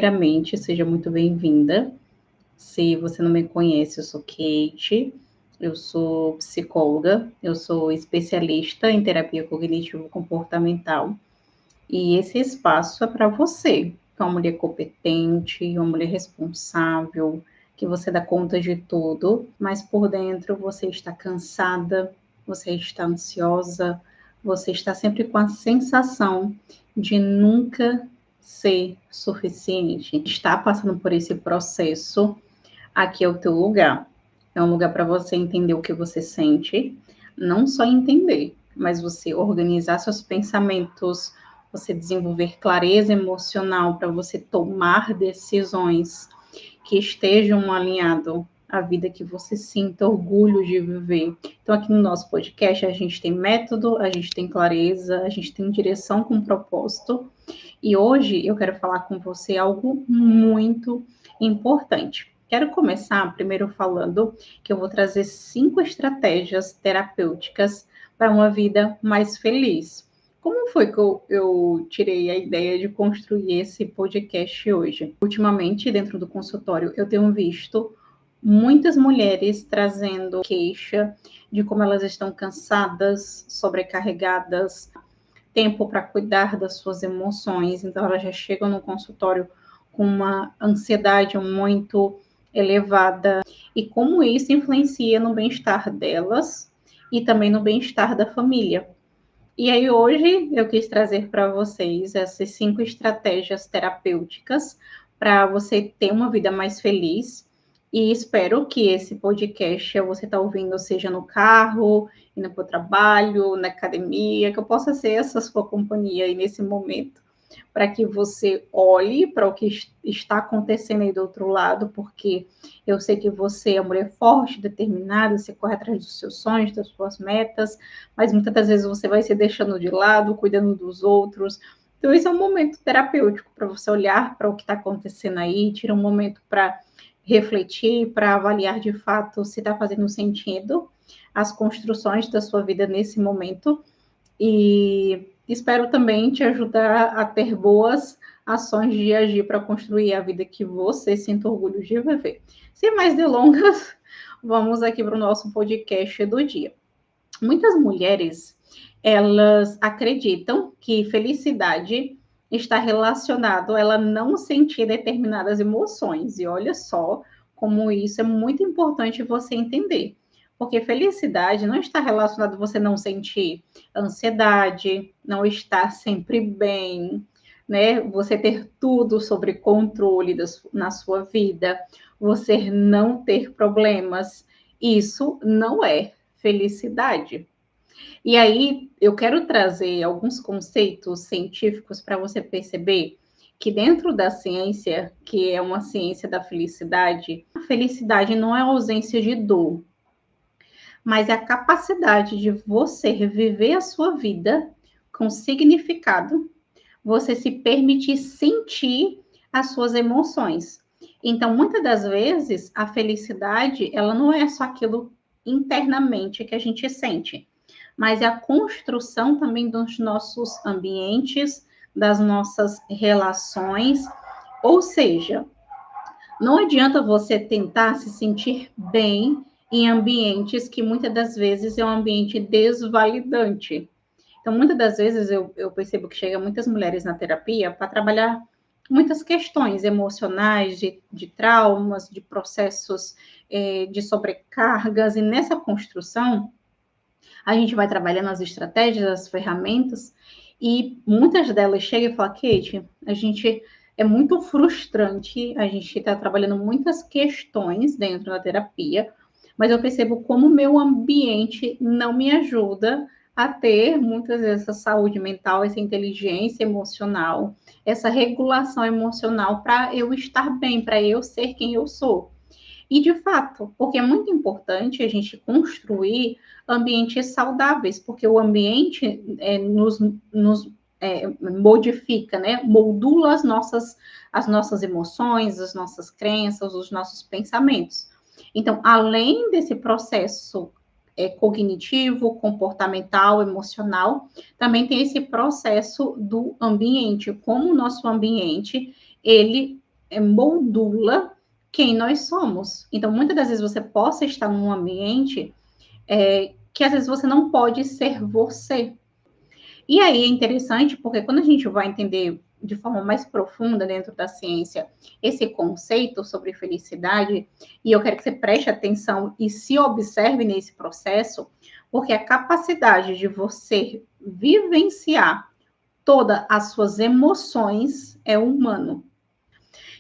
Primeiramente, seja muito bem-vinda. Se você não me conhece, eu sou Kate, eu sou psicóloga, eu sou especialista em terapia cognitivo-comportamental e esse espaço é para você, que é uma mulher competente, uma mulher responsável, que você dá conta de tudo, mas por dentro você está cansada, você está ansiosa, você está sempre com a sensação de nunca ser suficiente. Está passando por esse processo, aqui é o teu lugar. É um lugar para você entender o que você sente, não só entender, mas você organizar seus pensamentos, você desenvolver clareza emocional para você tomar decisões que estejam alinhadas à vida que você sinta orgulho de viver. Então, aqui no nosso podcast, a gente tem método, a gente tem clareza, a gente tem direção com propósito. E hoje eu quero falar com você algo muito importante. Quero começar primeiro falando que eu vou trazer 5 estratégias terapêuticas para uma vida mais feliz. Como foi que eu tirei a ideia de construir esse podcast hoje? Ultimamente, dentro do consultório, eu tenho visto muitas mulheres trazendo queixa de como elas estão cansadas, sobrecarregadas, tempo para cuidar das suas emoções, então elas já chegam no consultório com uma ansiedade muito elevada e como isso influencia no bem-estar delas e também no bem-estar da família. E aí hoje eu quis trazer para vocês essas 5 estratégias terapêuticas para você ter uma vida mais feliz. E espero que esse podcast você está ouvindo, seja no carro, indo para o trabalho, na academia, que eu possa ser essa sua companhia aí nesse momento, para que você olhe para o que está acontecendo aí do outro lado, porque eu sei que você é uma mulher forte, determinada, você corre atrás dos seus sonhos, das suas metas, mas muitas das vezes você vai se deixando de lado, cuidando dos outros. Então, esse é um momento terapêutico para você olhar para o que está acontecendo aí, tira um momento para refletir, para avaliar de fato se está fazendo sentido as construções da sua vida nesse momento. E espero também te ajudar a ter boas ações de agir para construir a vida que você sinta orgulho de viver. Sem mais delongas, vamos aqui para o nosso podcast do dia. Muitas mulheres, elas acreditam que felicidade está relacionado a ela não sentir determinadas emoções. E olha só como isso é muito importante você entender. Porque felicidade não está relacionado a você não sentir ansiedade, não estar sempre bem, né? Você ter tudo sobre controle na sua vida, você não ter problemas. Isso não é felicidade. E aí, eu quero trazer alguns conceitos científicos para você perceber que dentro da ciência, que é uma ciência da felicidade, a felicidade não é a ausência de dor, mas é a capacidade de você viver a sua vida com significado, você se permitir sentir as suas emoções. Então, muitas das vezes, a felicidade, ela não é só aquilo internamente que a gente sente, mas é a construção também dos nossos ambientes, das nossas relações. Ou seja, não adianta você tentar se sentir bem em ambientes que muitas das vezes é um ambiente desvalidante. Então, muitas das vezes eu percebo que chega muitas mulheres na terapia para trabalhar muitas questões emocionais, de traumas, de processos de sobrecargas, e nessa construção a gente vai trabalhando as estratégias, as ferramentas, e muitas delas chegam e falam, Kate, a gente é muito frustrante, a gente está trabalhando muitas questões dentro da terapia, mas eu percebo como o meu ambiente não me ajuda a ter muitas vezes essa saúde mental, essa inteligência emocional, essa regulação emocional para eu estar bem, para eu ser quem eu sou. E de fato, porque é muito importante a gente construir ambientes saudáveis, porque o ambiente nos modifica, né? Moldula as nossas emoções, as nossas crenças, os nossos pensamentos. Então, além desse processo cognitivo, comportamental, emocional, também tem esse processo do ambiente, como o nosso ambiente, ele moldula quem nós somos. Então, muitas das vezes você possa estar num ambiente que às vezes você não pode ser você. E aí é interessante porque quando a gente vai entender de forma mais profunda dentro da ciência esse conceito sobre felicidade, e eu quero que você preste atenção e se observe nesse processo, porque a capacidade de você vivenciar todas as suas emoções é humano.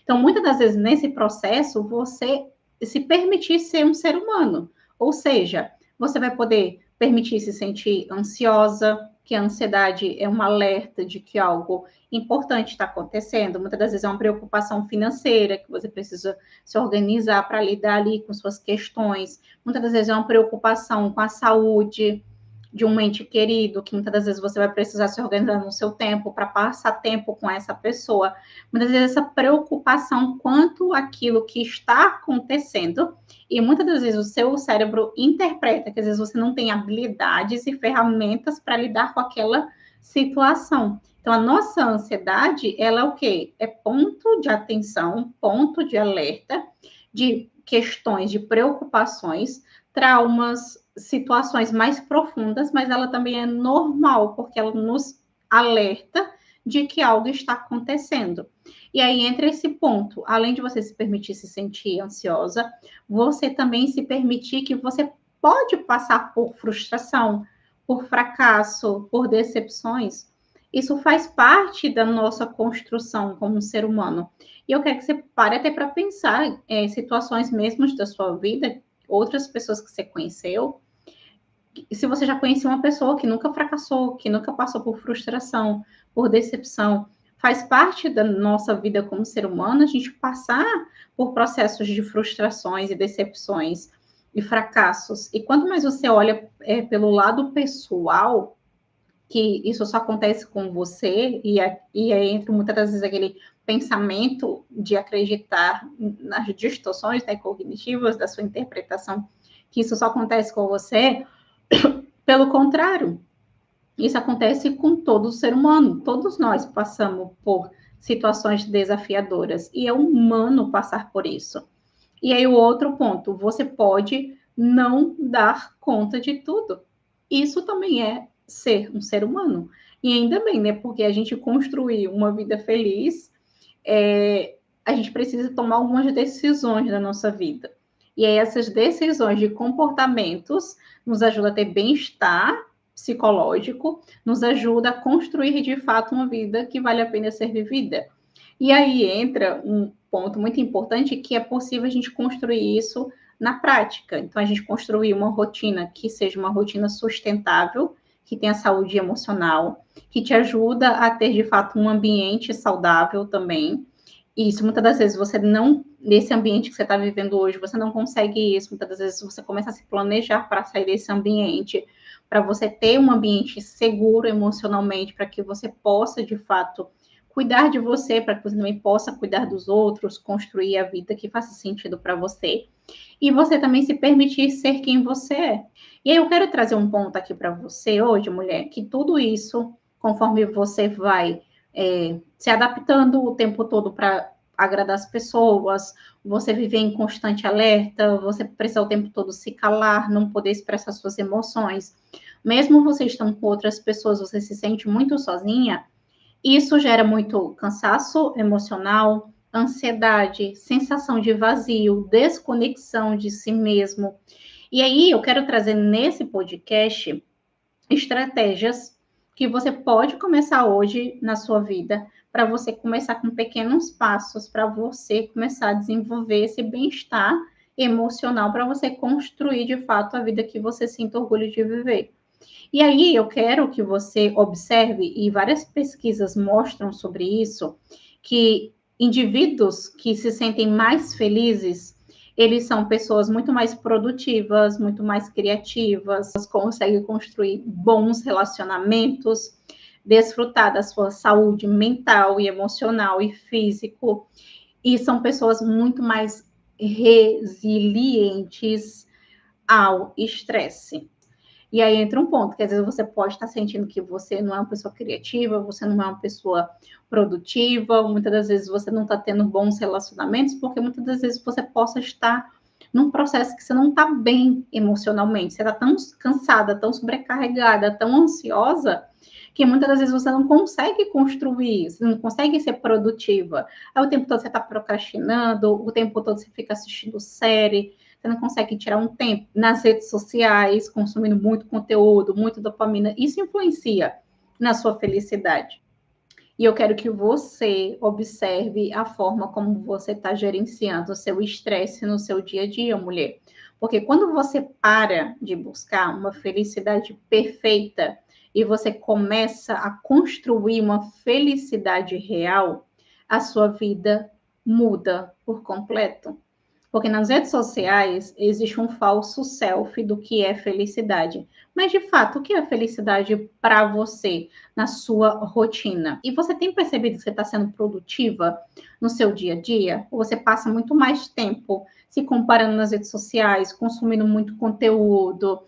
Então, muitas das vezes, nesse processo, você se permitir ser um ser humano. Ou seja, você vai poder permitir se sentir ansiosa, que a ansiedade é um alerta de que algo importante está acontecendo. Muitas das vezes é uma preocupação financeira, que você precisa se organizar para lidar ali com suas questões. Muitas das vezes é uma preocupação com a saúde de um ente querido, que muitas das vezes você vai precisar se organizar no seu tempo para passar tempo com essa pessoa. Muitas vezes essa preocupação quanto aquilo que está acontecendo, e muitas das vezes o seu cérebro interpreta que às vezes você não tem habilidades e ferramentas para lidar com aquela situação. Então, a nossa ansiedade, ela é o quê? É ponto de atenção, ponto de alerta de questões, de preocupações, traumas, situações mais profundas, mas ela também é normal, porque ela nos alerta de que algo está acontecendo. E aí entra esse ponto, além de você se permitir se sentir ansiosa, você também se permitir que você pode passar por frustração, por fracasso, por decepções. Isso faz parte da nossa construção como ser humano. E eu quero que você pare até para pensar situações mesmo da sua vida, outras pessoas que você conheceu, se você já conhecia uma pessoa que nunca fracassou, que nunca passou por frustração, por decepção, faz parte da nossa vida como ser humano a gente passar por processos de frustrações e decepções e fracassos. E quanto mais você olha pelo lado pessoal, que isso só acontece com você, e aí entra muitas das vezes aquele pensamento de acreditar nas distorções, né, cognitivas da sua interpretação, que isso só acontece com você. Pelo contrário, isso acontece com todo ser humano. Todos nós passamos por situações desafiadoras e é humano passar por isso. E aí o outro ponto, você pode não dar conta de tudo. Isso também é ser um ser humano. E ainda bem, né? Porque a gente construir uma vida feliz, a gente precisa tomar algumas decisões na nossa vida. E aí essas decisões de comportamentos nos ajudam a ter bem-estar psicológico, nos ajuda a construir de fato uma vida que vale a pena ser vivida. E aí entra um ponto muito importante que é possível a gente construir isso na prática. Então, a gente construir uma rotina que seja uma rotina sustentável, que tenha saúde emocional, que te ajuda a ter de fato um ambiente saudável também. E isso, muitas das vezes, você não, nesse ambiente que você está vivendo hoje, você não consegue isso. Muitas das vezes você começa a se planejar para sair desse ambiente, para você ter um ambiente seguro emocionalmente, para que você possa, de fato, cuidar de você, para que você também possa cuidar dos outros, construir a vida que faça sentido para você. E você também se permitir ser quem você é. E aí eu quero trazer um ponto aqui para você hoje, mulher, que tudo isso, conforme você vai se adaptando o tempo todo para agradar as pessoas, você viver em constante alerta, você precisar o tempo todo se calar, não poder expressar suas emoções. Mesmo você estando com outras pessoas, você se sente muito sozinha, isso gera muito cansaço emocional, ansiedade, sensação de vazio, desconexão de si mesmo. E aí eu quero trazer nesse podcast estratégias que você pode começar hoje na sua vida, para você começar com pequenos passos, para você começar a desenvolver esse bem-estar emocional, para você construir de fato a vida que você sinta orgulho de viver. E aí eu quero que você observe, e várias pesquisas mostram sobre isso, que indivíduos que se sentem mais felizes, eles são pessoas muito mais produtivas, muito mais criativas, conseguem construir bons relacionamentos, desfrutar da sua saúde mental e emocional e físico, e são pessoas muito mais resilientes ao estresse. E aí entra um ponto, que às vezes você pode estar sentindo que você não é uma pessoa criativa, você não é uma pessoa produtiva, muitas das vezes você não está tendo bons relacionamentos, porque muitas das vezes você possa estar num processo que você não está bem emocionalmente, você está tão cansada, tão sobrecarregada, tão ansiosa, que muitas das vezes você não consegue construir, você não consegue ser produtiva. Aí o tempo todo você está procrastinando, o tempo todo você fica assistindo série, você não consegue tirar um tempo nas redes sociais, consumindo muito conteúdo, muito dopamina. Isso influencia na sua felicidade. E eu quero que você observe a forma como você está gerenciando o seu estresse no seu dia a dia, mulher. Porque quando você para de buscar uma felicidade perfeita e você começa a construir uma felicidade real, a sua vida muda por completo. Porque nas redes sociais existe um falso selfie do que é felicidade. Mas, de fato, o que é felicidade para você na sua rotina? E você tem percebido que você está sendo produtiva no seu dia a dia? Ou você passa muito mais tempo se comparando nas redes sociais, consumindo muito conteúdo?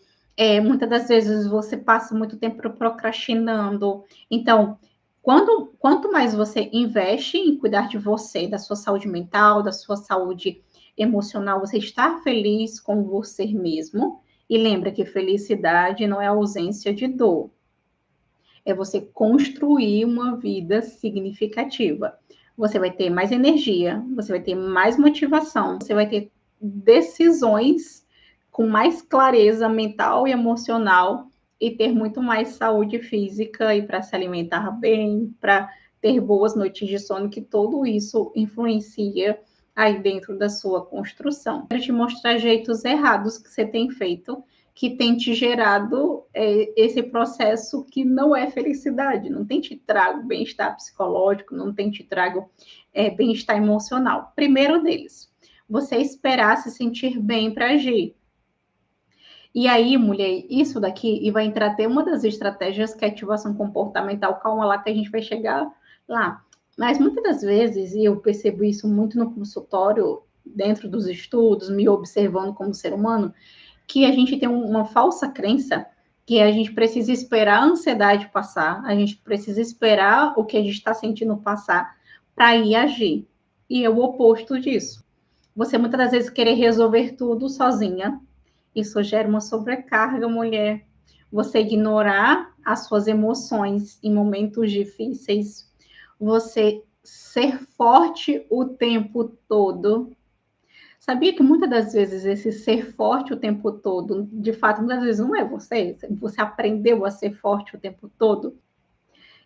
Muitas das vezes você passa muito tempo procrastinando. Então, quanto mais você investe em cuidar de você, da sua saúde mental, da sua saúde emocional, você estar feliz com você mesmo. E lembra que felicidade não é ausência de dor. É você construir uma vida significativa. Você vai ter mais energia, você vai ter mais motivação, você vai ter decisões com mais clareza mental e emocional e ter muito mais saúde física e para se alimentar bem, para ter boas noites de sono, que tudo isso influencia aí dentro da sua construção. Quero te mostrar jeitos errados que você tem feito, que tem te gerado esse processo que não é felicidade, não tem te trago bem-estar psicológico, não tem te trago bem-estar emocional. Primeiro deles, você esperar se sentir bem para agir. E aí, mulher, isso daqui, e vai entrar até uma das estratégias que é ativação comportamental, calma lá que a gente vai chegar lá. Mas muitas das vezes, e eu percebo isso muito no consultório, dentro dos estudos, me observando como ser humano, que a gente tem uma falsa crença que a gente precisa esperar a ansiedade passar, a gente precisa esperar o que a gente está sentindo passar para ir agir. E é o oposto disso. Você muitas das vezes querer resolver tudo sozinha, isso gera uma sobrecarga, mulher. Você ignorar as suas emoções em momentos difíceis, você ser forte o tempo todo. Sabia que muitas das vezes esse ser forte o tempo todo, de fato, muitas vezes não é você. Você aprendeu a ser forte o tempo todo.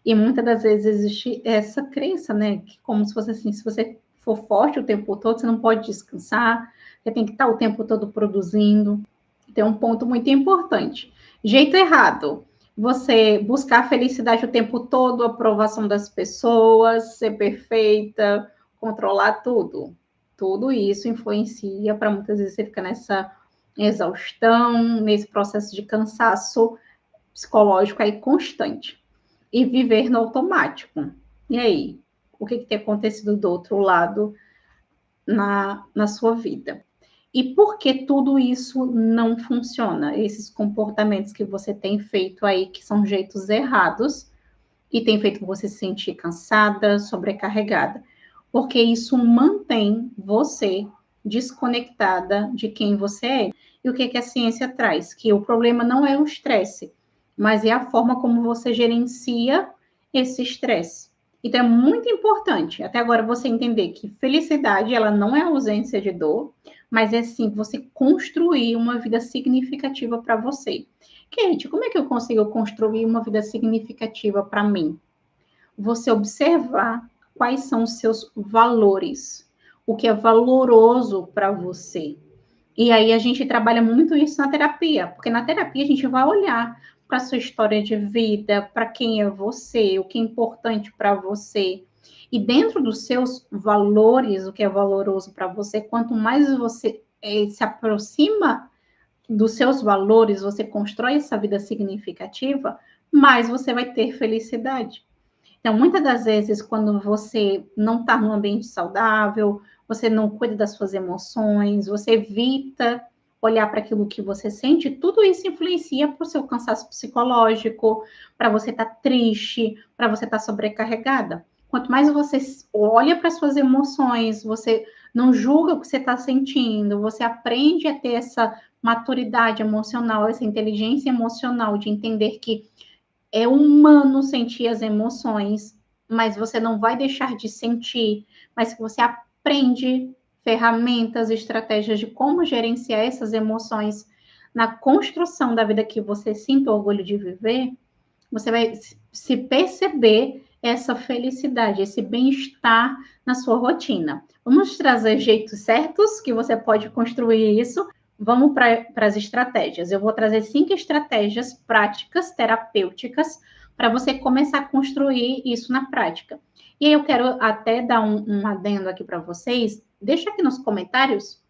E muitas das vezes existe essa crença, né? Que como se fosse assim, se você for forte o tempo todo, você não pode descansar, você tem que estar o tempo todo produzindo. Tem um ponto muito importante. Jeito errado. Você buscar a felicidade o tempo todo, a aprovação das pessoas, ser perfeita, controlar tudo. Tudo isso influencia para muitas vezes você ficar nessa exaustão, nesse processo de cansaço psicológico aí constante e viver no automático. E aí, o que tem acontecido do outro lado na sua vida? E por que tudo isso não funciona? Esses comportamentos que você tem feito aí, que são jeitos errados, e tem feito você se sentir cansada, sobrecarregada. Porque isso mantém você desconectada de quem você é. E o que a ciência traz? Que o problema não é o estresse, mas é a forma como você gerencia esse estresse. Então é muito importante, até agora, você entender que felicidade, ela não é ausência de dor, mas é sim você construir uma vida significativa para você. Kate, como é que eu consigo construir uma vida significativa para mim? Você observar quais são os seus valores, o que é valoroso para você. E aí a gente trabalha muito isso na terapia, porque na terapia a gente vai olhar para a sua história de vida, para quem é você, o que é importante para você. E dentro dos seus valores, o que é valoroso para você, quanto mais você se aproxima dos seus valores, você constrói essa vida significativa, mais você vai ter felicidade. Então, muitas das vezes, quando você não está num ambiente saudável, você não cuida das suas emoções, você evita olhar para aquilo que você sente, tudo isso influencia para o seu cansaço psicológico, para você estar triste, para você estar sobrecarregada. Quanto mais você olha para suas emoções, você não julga o que você está sentindo, você aprende a ter essa maturidade emocional, essa inteligência emocional de entender que é humano sentir as emoções, mas você não vai deixar de sentir, mas que você aprende ferramentas, estratégias de como gerenciar essas emoções na construção da vida que você sinta orgulho de viver, você vai se perceber essa felicidade, esse bem-estar na sua rotina. Vamos trazer jeitos certos que você pode construir isso. Vamos para as estratégias. Eu vou trazer 5 estratégias práticas, terapêuticas, para você começar a construir isso na prática. E aí eu quero até dar um adendo aqui para vocês. Deixa aqui nos comentários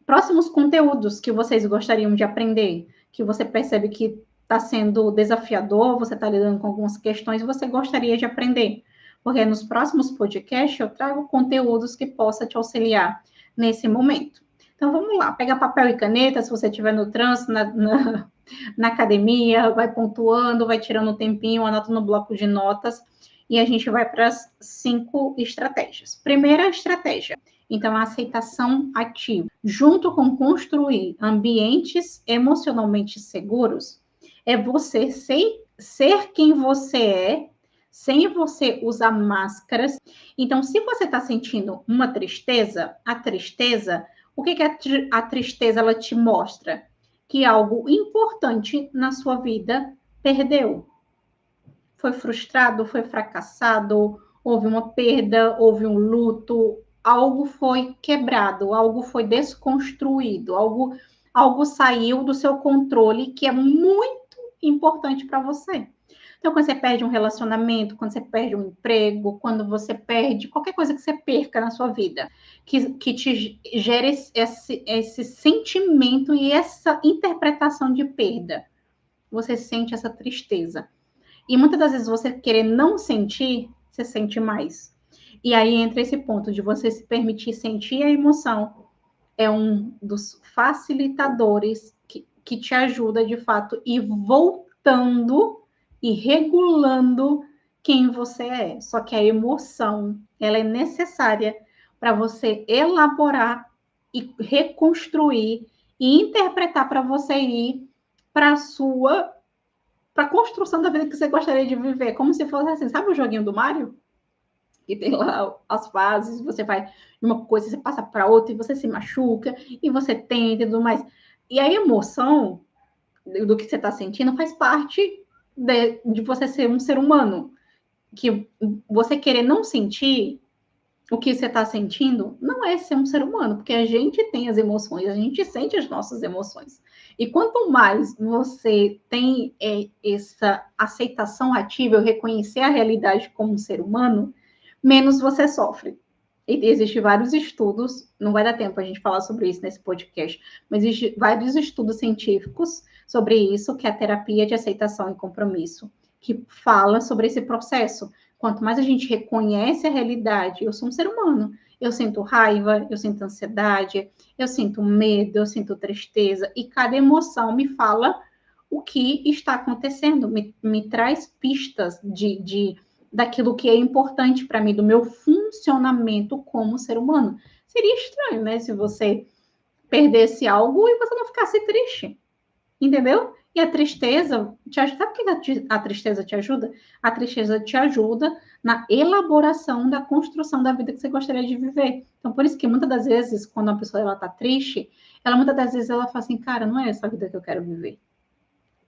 próximos conteúdos que vocês gostariam de aprender, que você percebe que está sendo desafiador, você está lidando com algumas questões e você gostaria de aprender. Porque nos próximos podcasts eu trago conteúdos que possa te auxiliar nesse momento. Então vamos lá, pega papel e caneta, se você estiver no trânsito, na academia, vai pontuando, vai tirando um tempinho, anota no bloco de notas e a gente vai para as 5 estratégias. Primeira estratégia, então, a aceitação ativa, junto com construir ambientes emocionalmente seguros, é você ser quem você é, sem você usar máscaras. Então, se você está sentindo uma tristeza, a tristeza, o que a tristeza ela te mostra? Que algo importante na sua vida perdeu. Foi frustrado, foi fracassado, houve uma perda, houve um luto, algo foi quebrado, algo foi desconstruído, algo saiu do seu controle que é muito importante para você. Então, quando você perde um relacionamento, quando você perde um emprego, quando você perde qualquer coisa que você perca na sua vida, que te gere esse sentimento e essa interpretação de perda, você sente essa tristeza. E muitas das vezes você querer não sentir, você sente mais. E aí entra esse ponto de você se permitir sentir a emoção. É um dos facilitadores que te ajuda, de fato, ir voltando e regulando quem você é. Só que a emoção, ela é necessária para você elaborar e reconstruir e interpretar para você ir para a sua para a construção da vida que você gostaria de viver, como se fosse assim, sabe o joguinho do Mario? Que tem lá as fases, você vai de uma coisa, você passa para outra e você se machuca, e você tenta e tudo mais. E a emoção do que você está sentindo faz parte de você ser um ser humano. Que você querer não sentir o que você está sentindo não é ser um ser humano, porque a gente tem as emoções, a gente sente as nossas emoções. E quanto mais você tem essa aceitação ativa, reconhecer a realidade como um ser humano, menos você sofre. E existem vários estudos, não vai dar tempo a gente falar sobre isso nesse podcast, mas existem vários estudos científicos sobre isso, que é a terapia de aceitação e compromisso, que fala sobre esse processo. Quanto mais a gente reconhece a realidade, eu sou um ser humano, eu sinto raiva, eu sinto ansiedade, eu sinto medo, eu sinto tristeza, e cada emoção me fala o que está acontecendo, me traz pistas daquilo que é importante para mim, do meu funcionamento como ser humano. Seria estranho, né, se você perdesse algo e você não ficasse triste, entendeu? E a tristeza te ajuda. Sabe por que a tristeza te ajuda? A tristeza te ajuda na elaboração da construção da vida que você gostaria de viver. Então, por isso que muitas das vezes, quando uma pessoa está triste, muitas das vezes ela fala assim, cara, não é essa a vida que eu quero viver.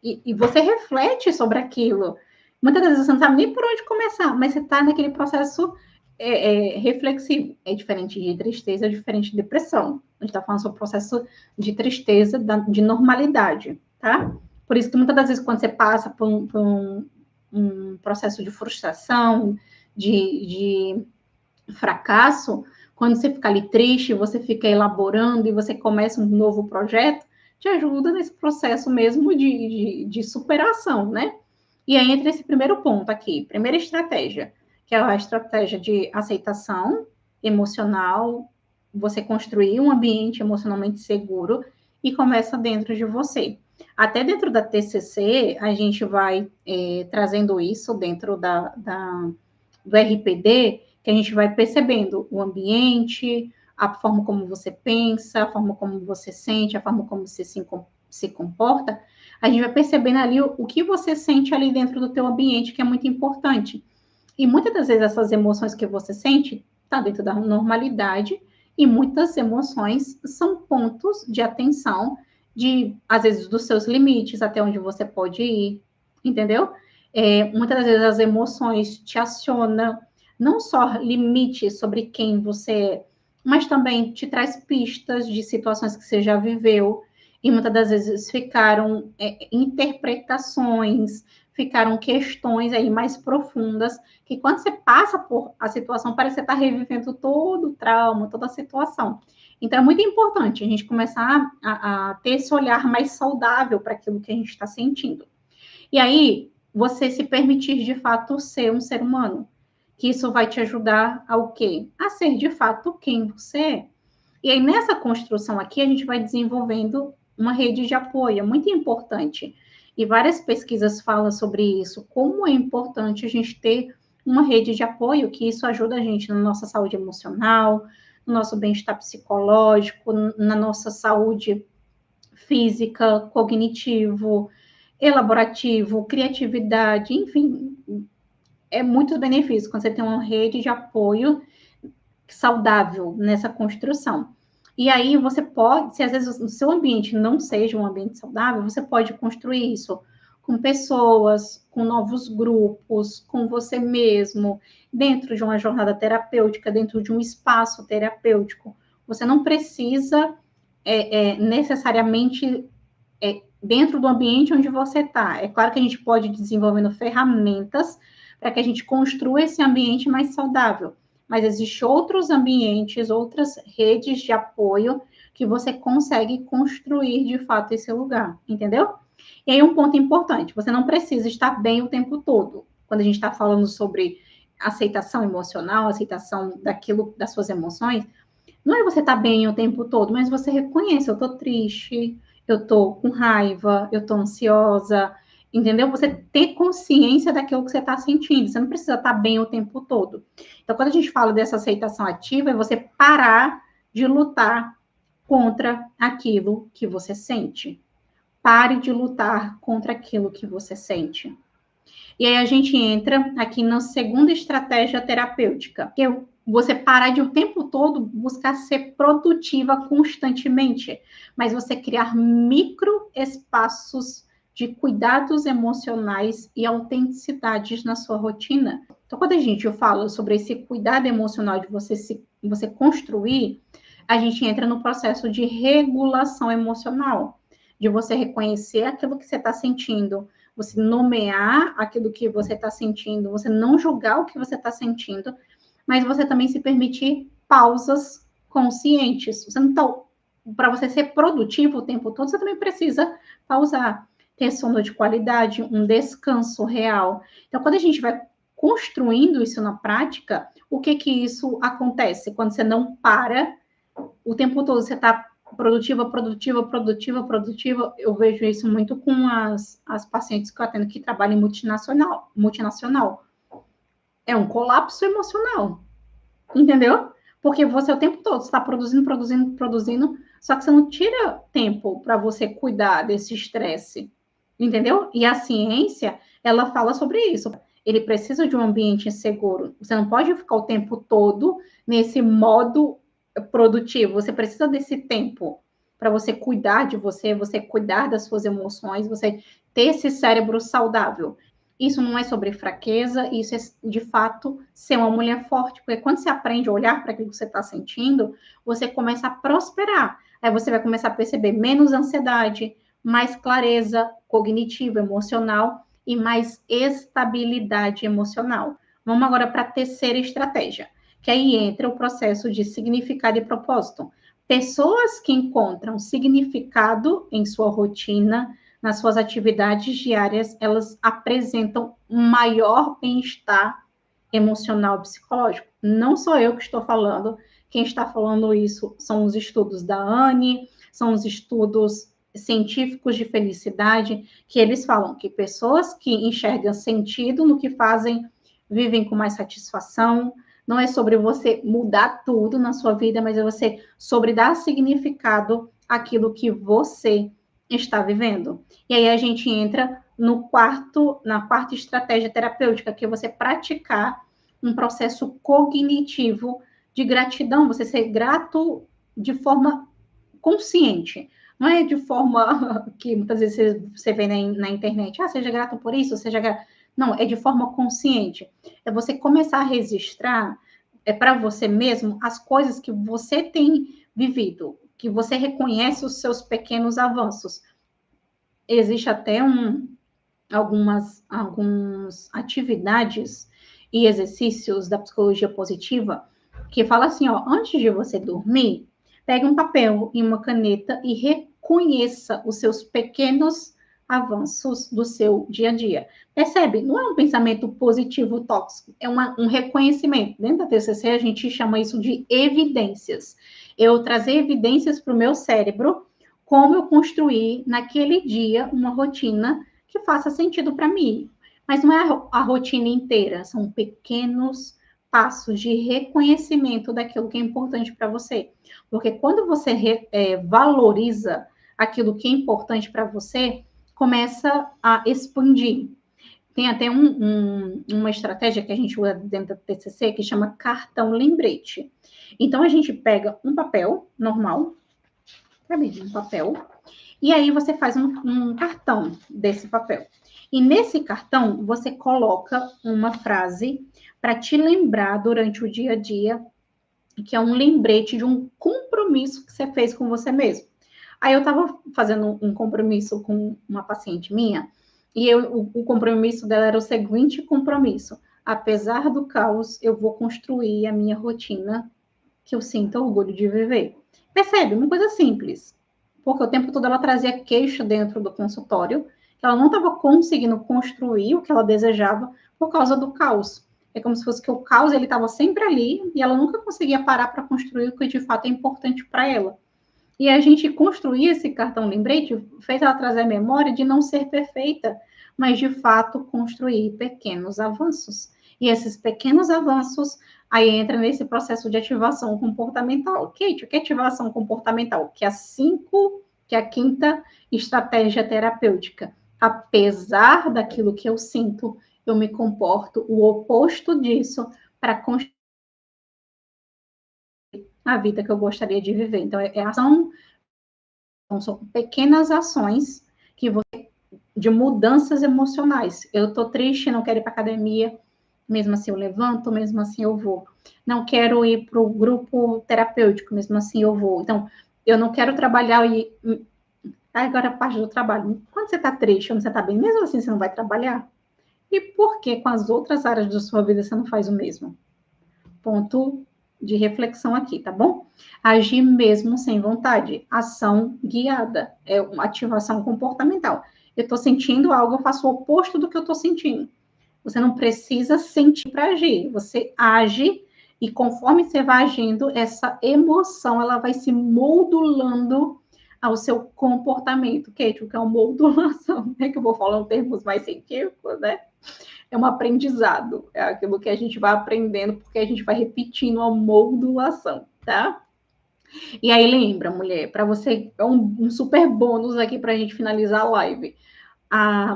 E você reflete sobre aquilo. Muitas das vezes você não sabe nem por onde começar, mas você está naquele processo reflexivo. É diferente de tristeza, é diferente de depressão. A gente está falando sobre o processo de tristeza, de normalidade, tá? Por isso que muitas das vezes, quando você passa por um processo de frustração, de fracasso, quando você fica ali triste, você fica elaborando e você começa um novo projeto, te ajuda nesse processo mesmo de superação, né? E aí entra esse primeiro ponto aqui, primeira estratégia, que é a estratégia de aceitação emocional, você construir um ambiente emocionalmente seguro e começa dentro de você. Até dentro da TCC, a gente vai trazendo isso dentro do RPD, que a gente vai percebendo o ambiente, a forma como você pensa, a forma como você sente, a forma como você se comporta, a gente vai percebendo ali o que você sente ali dentro do teu ambiente, que é muito importante. E muitas das vezes essas emoções que você sente tá dentro da normalidade e muitas emoções são pontos de atenção de, às vezes, dos seus limites, até onde você pode ir, entendeu? Muitas das vezes as emoções te acionam não só limites sobre quem você é, mas também te traz pistas de situações que você já viveu, e muitas das vezes ficaram interpretações, ficaram questões aí mais profundas, que quando você passa por a situação, parece que você está revivendo todo o trauma, toda a situação. Então, é muito importante a gente começar a ter esse olhar mais saudável para aquilo que a gente está sentindo. E aí, você se permitir, de fato, ser um ser humano. Que isso vai te ajudar ao quê? A ser, de fato, quem você é. E aí, nessa construção aqui, a gente vai desenvolvendo uma rede de apoio, é muito importante. E várias pesquisas falam sobre isso, como é importante a gente ter uma rede de apoio, que isso ajuda a gente na nossa saúde emocional, no nosso bem-estar psicológico, na nossa saúde física, cognitivo, elaborativo, criatividade, enfim, é muito benefício quando você tem uma rede de apoio saudável nessa construção. E aí você pode, se às vezes o seu ambiente não seja um ambiente saudável, você pode construir isso com pessoas, com novos grupos, com você mesmo, dentro de uma jornada terapêutica, dentro de um espaço terapêutico. Você não precisa necessariamente dentro do ambiente onde você está. É claro que a gente pode ir desenvolvendo ferramentas para que a gente construa esse ambiente mais saudável, mas existem outros ambientes, outras redes de apoio que você consegue construir de fato esse lugar, entendeu? E aí um ponto importante, você não precisa estar bem o tempo todo. Quando a gente está falando sobre aceitação emocional, aceitação daquilo, das suas emoções, não é você estar bem o tempo todo, mas você reconhece, eu estou triste, eu estou com raiva, eu estou ansiosa, entendeu? Você ter consciência daquilo que você está sentindo. Você não precisa estar bem o tempo todo. Então, quando a gente fala dessa aceitação ativa, é você parar de lutar contra aquilo que você sente. Pare de lutar contra aquilo que você sente. E aí a gente entra aqui na segunda estratégia terapêutica, que é você parar de o tempo todo buscar ser produtiva constantemente, mas você criar micro espaços de cuidados emocionais e autenticidades na sua rotina. Então, quando a gente fala sobre esse cuidado emocional de você construir, a gente entra no processo de regulação emocional, de você reconhecer aquilo que você está sentindo, você nomear aquilo que você está sentindo, você não julgar o que você está sentindo, mas você também se permitir pausas conscientes. Você não tá, para você ser produtivo o tempo todo, você também precisa pausar, ter sono de qualidade, um descanso real. Então, quando a gente vai construindo isso na prática, o que que isso acontece? Quando você não para o tempo todo, você está produtiva, produtiva, produtiva, produtiva. Eu vejo isso muito com as pacientes que eu atendo que trabalham em multinacional. É um colapso emocional, entendeu? Porque você o tempo todo está produzindo, produzindo, produzindo, só que você não tira tempo para você cuidar desse estresse, entendeu? E a ciência, ela fala sobre isso. Ele precisa de um ambiente seguro. Você não pode ficar o tempo todo nesse modo produtivo. Você precisa desse tempo para você cuidar de você, você cuidar das suas emoções, você ter esse cérebro saudável. Isso não é sobre fraqueza, isso é de fato ser uma mulher forte, porque quando você aprende a olhar para aquilo que você está sentindo, você começa a prosperar. Aí você vai começar a perceber menos ansiedade, mais clareza cognitiva, emocional e mais estabilidade emocional. Vamos agora para a terceira estratégia, que aí entra o processo de significado e propósito. Pessoas que encontram significado em sua rotina, nas suas atividades diárias, elas apresentam um maior bem-estar emocional e psicológico. Não sou eu que estou falando, Quem está falando isso são os estudos da Anne, são os estudos científicos de felicidade, que eles falam que pessoas que enxergam sentido no que fazem vivem com mais satisfação. Não é sobre você mudar tudo na sua vida, mas é você sobre dar significado àquilo que você está vivendo. E aí a gente entra na quarta estratégia terapêutica, que é você praticar um processo cognitivo de gratidão, você ser grato de forma consciente. Não é de forma que muitas vezes você vê na internet, seja grato por isso, seja grato. Não, é de forma consciente. É você começar a registrar para você mesmo as coisas que você tem vivido, que você reconhece os seus pequenos avanços. Existe até algumas atividades e exercícios da psicologia positiva que fala assim, ó, antes de você dormir, pegue um papel e uma caneta e reconheça os seus pequenos avanços do seu dia a dia. Percebe? Não é um pensamento positivo tóxico, é um reconhecimento. Dentro da TCC, a gente chama isso de evidências. Eu trazer evidências para o meu cérebro como eu construí naquele dia uma rotina que faça sentido para mim. Mas não é a rotina inteira, são pequenos passos de reconhecimento daquilo que é importante para você. Porque quando você valoriza aquilo que é importante para você, começa a expandir. Tem até uma estratégia que a gente usa dentro da TCC que chama cartão lembrete. Então, a gente pega um papel normal, sabe, um papel, e aí você faz um cartão desse papel. E nesse cartão você coloca uma frase para te lembrar durante o dia a dia, que é um lembrete de um compromisso que você fez com você mesmo. Aí eu estava fazendo um compromisso com uma paciente minha, e o compromisso dela era o seguinte compromisso: apesar do caos, eu vou construir a minha rotina que eu sinto orgulho de viver. Percebe? Uma coisa simples. Porque o tempo todo ela trazia queixa dentro do consultório, que ela não estava conseguindo construir o que ela desejava por causa do caos. É como se fosse que o caos ele estava sempre ali e ela nunca conseguia parar para construir o que de fato é importante para ela. E a gente construir esse cartão lembrete fez ela trazer a memória de não ser perfeita, mas de fato construir pequenos avanços. E esses pequenos avanços aí entra nesse processo de ativação comportamental. Kate, o que é ativação comportamental? Que é a quinta estratégia terapêutica. Apesar daquilo que eu sinto, eu me comporto o oposto disso para construir a vida que eu gostaria de viver. Então, é ação, são pequenas ações que você, de mudanças emocionais. Eu tô triste, não quero ir para academia, mesmo assim eu levanto, mesmo assim eu vou. Não quero ir para o grupo terapêutico, mesmo assim eu vou. Então, eu não quero trabalhar e agora a parte do trabalho. Quando você está triste, quando você está bem, mesmo assim você não vai trabalhar? E por que com as outras áreas da sua vida você não faz o mesmo? Ponto de reflexão aqui, tá bom? Agir mesmo sem vontade. Ação guiada. É uma ativação comportamental. Eu estou sentindo algo, eu faço o oposto do que eu estou sentindo. Você não precisa sentir para agir. Você age e conforme você vai agindo, essa emoção ela vai se moldulando ao seu comportamento. Kate, o que é uma modulação? É que eu vou falar em termos mais científicos, né? É um aprendizado, é aquilo que a gente vai aprendendo, porque a gente vai repetindo a modulação, tá? E aí lembra, mulher, para você, é um super bônus aqui para a gente finalizar a live.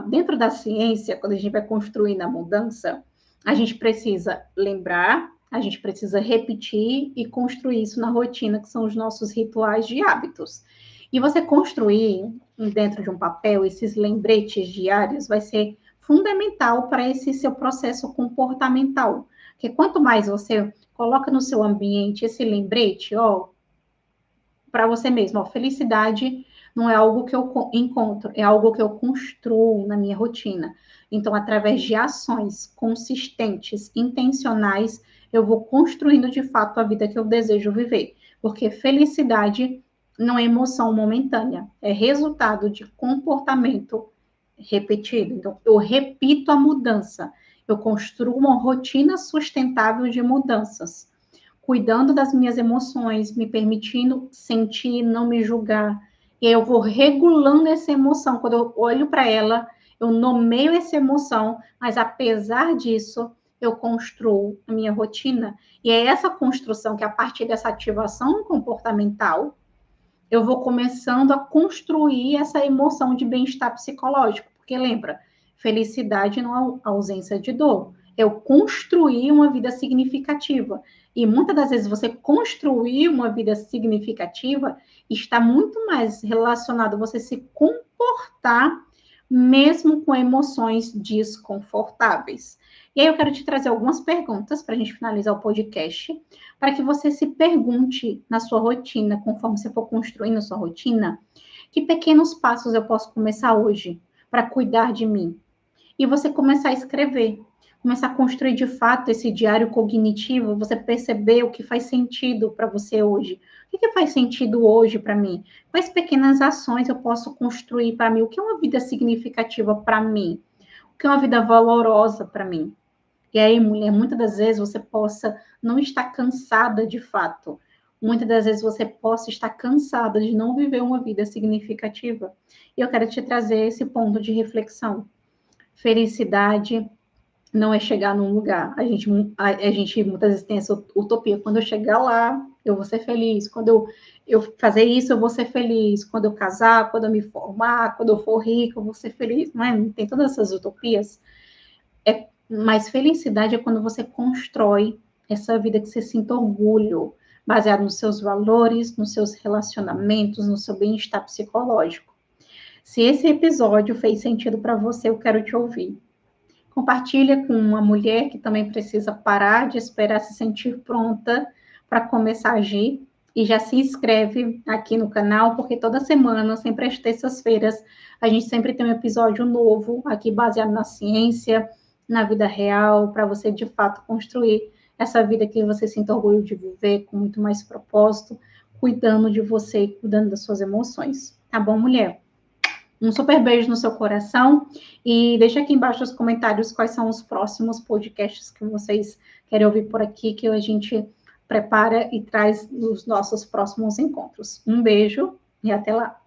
Dentro da ciência, quando a gente vai construindo a mudança, a gente precisa lembrar, a gente precisa repetir e construir isso na rotina, que são os nossos rituais de hábitos. E você construir dentro de um papel esses lembretes diários vai ser fundamental para esse seu processo comportamental. Porque quanto mais você coloca no seu ambiente esse lembrete, ó, para você mesmo, ó, felicidade não é algo que eu encontro, é algo que eu construo na minha rotina. Então, através de ações consistentes, intencionais, eu vou construindo de fato a vida que eu desejo viver. Porque felicidade não é emoção momentânea, é resultado de comportamento repetido. Então, eu repito a mudança, eu construo uma rotina sustentável de mudanças. cuidando das minhas emoções, me permitindo sentir, não me julgar. E aí eu vou regulando essa emoção. Quando eu olho para ela, eu nomeio essa emoção, mas apesar disso, eu construo a minha rotina. E é essa construção que, a partir dessa ativação comportamental, eu vou começando a construir essa emoção de bem-estar psicológico. Porque lembra, felicidade não é ausência de dor. Eu construir uma vida significativa. E muitas das vezes você construir uma vida significativa está muito mais relacionado a você se comportar mesmo com emoções desconfortáveis. E aí eu quero te trazer algumas perguntas para a gente finalizar o podcast, para que você se pergunte na sua rotina, conforme você for construindo a sua rotina, que pequenos passos eu posso começar hoje para cuidar de mim? E você começar a escrever, começar a construir de fato esse diário cognitivo, você perceber o que faz sentido para você hoje. O que faz sentido hoje para mim? Quais pequenas ações eu posso construir para mim? O que é uma vida significativa para mim? O que é uma vida valorosa para mim? E aí, mulher, muitas das vezes você possa não estar cansada de fato. Muitas das vezes você possa estar cansada de não viver uma vida significativa. E eu quero te trazer esse ponto de reflexão. Felicidade não é chegar num lugar. A gente muitas vezes tem essa utopia. Quando eu chegar lá, eu vou ser feliz. Quando eu fazer isso, eu vou ser feliz. Quando eu casar, quando eu me formar, quando eu for rico, eu vou ser feliz. Não é? Tem todas essas utopias. Mas felicidade é quando você constrói essa vida que você sinta orgulho, baseado nos seus valores, nos seus relacionamentos, no seu bem-estar psicológico. Se esse episódio fez sentido para você, eu quero te ouvir. Compartilha com uma mulher que também precisa parar de esperar se sentir pronta para começar a agir. E já se inscreve aqui no canal, porque toda semana, sempre às terças-feiras, a gente sempre tem um episódio novo aqui baseado na ciência, na vida real, para você de fato construir essa vida que você sinta orgulho de viver com muito mais propósito, cuidando de você e cuidando das suas emoções. Tá bom, mulher? Um super beijo no seu coração e deixa aqui embaixo nos comentários quais são os próximos podcasts que vocês querem ouvir por aqui, que a gente prepara e traz nos nossos próximos encontros. Um beijo e até lá!